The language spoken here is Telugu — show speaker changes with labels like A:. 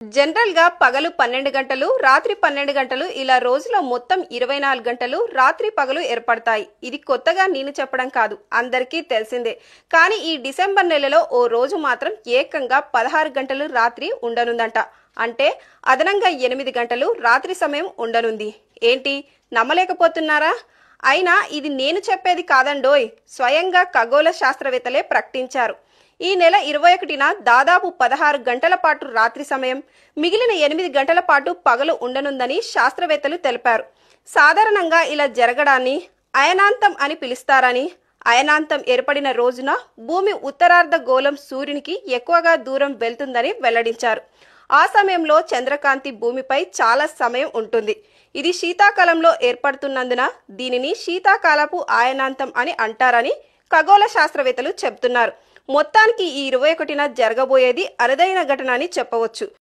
A: జనరల్ గా పగలు 12 గంటలు రాత్రి 12 గంటలు ఇలా రోజులో మొత్తం 24 గంటలు రాత్రి పగలు ఏర్పడతాయి. ఇది కొత్తగా నేను చెప్పడం కాదు, అందరికీ తెలిసిందే. కానీ ఈ డిసెంబర్ నెలలో ఓ రోజు మాత్రం ఏకంగా 16 గంటలు రాత్రి ఉండనుందంట. అంటే అదనంగా 8 గంటలు రాత్రి సమయం ఉండనుంది. ఏంటి, నమ్మలేకపోతున్నారా? అయినా ఇది నేను చెప్పేది కాదండోయ్, స్వయంగా ఖగోళ శాస్త్రవేత్తలే ప్రకటించారు. ఈ నెల 21న దాదాపు 16 గంటల పాటు రాత్రి సమయం, మిగిలిన 8 గంటల పాటు పగలు ఉండనుందని శాస్త్రవేత్తలు తెలిపారు. సాధారణంగా ఇలా జరగడాన్ని అయనాంతం అని పిలుస్తారని, అయనాంతం ఏర్పడిన రోజున భూమి ఉత్తరార్ధ గోళం సూర్యునికి ఎక్కువగా దూరం వెళ్తుందని వెల్లడించారు. ఆ సమయంలో చంద్రకాంతి భూమిపై చాలా సమయం ఉంటుంది. ఇది శీతాకాలంలో ఏర్పడుతున్నందున దీనిని శీతాకాలపు అయనాంతం అని అంటారని ఖగోళ శాస్త్రవేత్తలు చెబుతున్నారు. మొత్తానికి ఈ 21న జరగబోయేది అరుదైన ఘటన అని చెప్పవచ్చు.